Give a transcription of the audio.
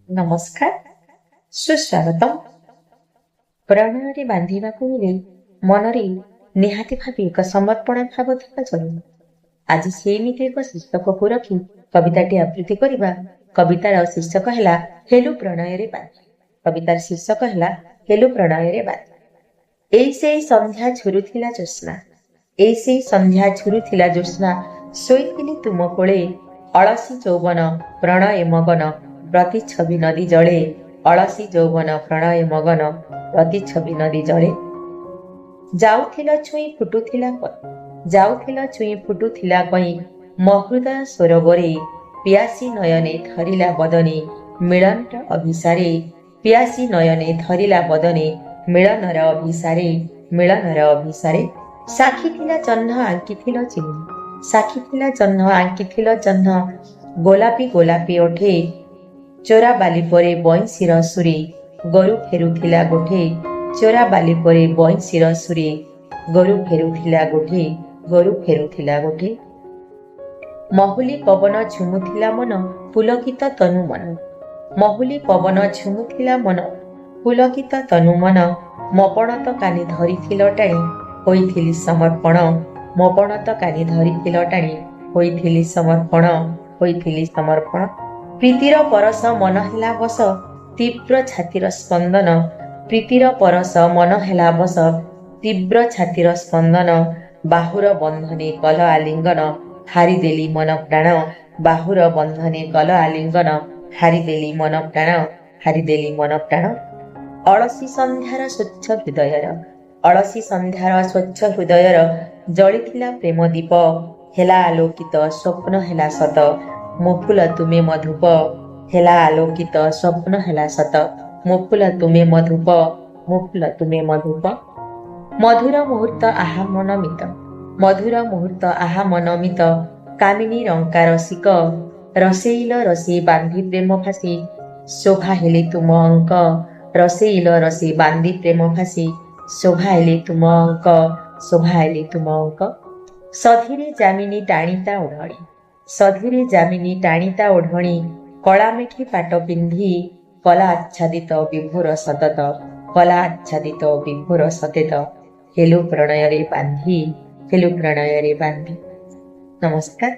ନମସ୍କାର, ସୁସ୍ୱାଗତମ। ପ୍ରଣୟରେ ବାନ୍ଧିବାକୁ ହେଲେ ମନରେ ନିହାତି ଭାବେ ଏକ ସମର୍ପଣ ଭାବ ଥିବା ଜରୁରୀ। ଆଜି ସେମିତି ଏକ ଶୀର୍ଷକକୁ ରଖି କବିତାଟି ଆବୃତ୍ତି କରିବା। କବିତାର ଶୀର୍ଷକ ହେଲା ହେଲୁ ପ୍ରଣୟରେ ବାନ୍ଧି। କବିତାର ଶୀର୍ଷକ ହେଲା ହେଲୁ ପ୍ରଣୟରେ ବାନ୍ଧି। ଏଇ ସେଇ ସନ୍ଧ୍ୟା ଝୁରୁଥିଲା ଜ୍ୟୋତ୍ସ୍ନା, ଏଇ ସେଇ ସନ୍ଧ୍ୟା ଝୁରୁଥିଲା ଜ୍ୟୋତ୍ସ୍ନା, ଶୋଇଥିଲି ତୁମ କୋଳେ, ଅଳସୀ ଯୌବନ ପ୍ରଣୟ ମଗନ, ପ୍ରତିଛବି ନଦୀ ଜଳେ, ଅଳସୀ ଯୌବନ ପ୍ରଣୟ ମଗନ, ପ୍ରତିଛବି ନଦୀ ଜଳେ। ଯାଉଥିଲ ଛୁଇଁ ଫୁଟୁଥିଲା କଇଁ, ଯାଉଥିଲ ଛୁଇଁ ଫୁଟୁଥିଲା କଇଁ, ମହୃଦୟ ସରୋବରେ, ପିଆସୀ ନୟନେ ଧରିଲା ବଦନେ, ମିଳନର ଅଭିସାରେ, ପିଆସୀ ନୟନେ ଧରିଲା ବଦନେ, ମିଳନର ଅଭିସାରେ, ମିଳନର ଅଭିସାରେ। ସାକ୍ଷୀଥିଲା ଜହ୍ନ ଆଙ୍କିଥିଲ ଚିହ୍ନ, ସାକ୍ଷୀଥିଲା ଜହ୍ନ ଆଙ୍କିଥିଲ ଚିହ୍ନ, ଗୋଲାପୀ ଗୋଲାପୀ ଓଠେ, ଚୋରା ବାଲି ପରେ ବଇଁଶୀର ସୁରେ, ଗୋରୁ ଫେରୁଥିଲା ଗୋଠେ, ଚୋରା ବାଲି ପରେ ବଇଁଶୀର ସୁରେ, ଗୋରୁ ଫେରୁଥିଲା ଗୋଠେ, ଗୋରୁ ଫେରୁଥିଲା ଗୋଠେ। ମହୁଲି ପବନ ଝୁମୁଥିଲା ମନ, ପୁଲକିତ ତନୁ ମନ, ମହୁଲି ପବନ ଝୁମୁଥିଲା ମନ, ପୁଲକିତ ତନୁ ମନ, ମୋ ପଣତ କାନି ଧରିଥିଲ ଟାଣି, ହୋଇଥିଲି ସମର୍ପଣ, ମୋ ପଣତ କାନି ଧରିଥିଲ ଟାଣି, ହୋଇଥିଲି ସମର୍ପଣ, ହୋଇଥିଲି ସମର୍ପଣ। ପ୍ରୀତିର ପରଶ ମନ ହେଲା ବସ, ତୀବ୍ର ଛାତିର ସ୍ପନ୍ଦନ, ପ୍ରୀତିର ପରଶ ମନ ହେଲା ବସ, ତୀବ୍ର ଛାତିର ସ୍ପନ୍ଦନ, ବାହୁର ବନ୍ଧନେ କଲ ଆଲିଙ୍ଗନ, ହାରିଦେଲି ମନ ପ୍ରାଣ, ବାହୁର ବନ୍ଧନେ କଲ ଆଲିଙ୍ଗନ, ହାରିଦେଲି ମନ ପ୍ରାଣ, ହାରିଦେଲି ମନ ପ୍ରାଣ। ଅଳସୀ ସନ୍ଧ୍ୟାର ସ୍ୱଚ୍ଛ ହୃଦୟର, ଅଳସୀ ସନ୍ଧ୍ୟାର ସ୍ୱଚ୍ଛ ହୃଦୟର, ଜଳିଥିଲା ପ୍ରେମ ଦୀପ, ହେଲା ଆଲୋକିତ ସ୍ୱପ୍ନ ହେଲା ସତ, ମୋ ଫୁଲ ତୁମେ ମଧୁପ, ହେଲା ଆଲୋକିତ ସ୍ୱପ୍ନ ହେଲା ସତ, ମୋ ଫୁଲ ତୁମେ ମଧୁପ, ମୋ ଫୁଲ ତୁମେ ମଧୁପ। ମଧୁର ମୁହୂର୍ତ୍ତ ଆହା ମନମିତ, ମଧୁର ମୁହୂର୍ତ୍ତ ଆହା ମନମିତ, କାମିନୀ ରଙ୍କା ରସିକ, ରସେଇଲ ରସେ ବାନ୍ଧି ପ୍ରେମ ଫାସି, ଶୋଭା ହେଲେ ତୁମ ଅଙ୍କ, ରସେଇଲ ରସେ ବାନ୍ଧି ପ୍ରେମ ଫାସି, ଶୋଭା ହେଲେ ତୁମ ଅଙ୍କ, ଶୋଭା ହେଲେ ତୁମ ଅଙ୍କ। ସଧିରେ ଯାମିନୀ ଟାଣିତା ଓଢ଼ଣୀ, ସଧିରେ ଯାମିନୀ ଟାଣିତା ଓଢ଼ଣୀ, କଳା ମେଖି ପାଟ ପିନ୍ଧି, କଲା ଆଚ୍ଛାଦିତ ବିଭୋର ସତତ, କଲା ଆଚ୍ଛାଦିତ ବିଭୋର ସତେତ, ହେଲୁ ପ୍ରଣୟରେ ବାନ୍ଧି, ହେଲୁ ପ୍ରଣୟରେ ବାନ୍ଧି। ନମସ୍କାର।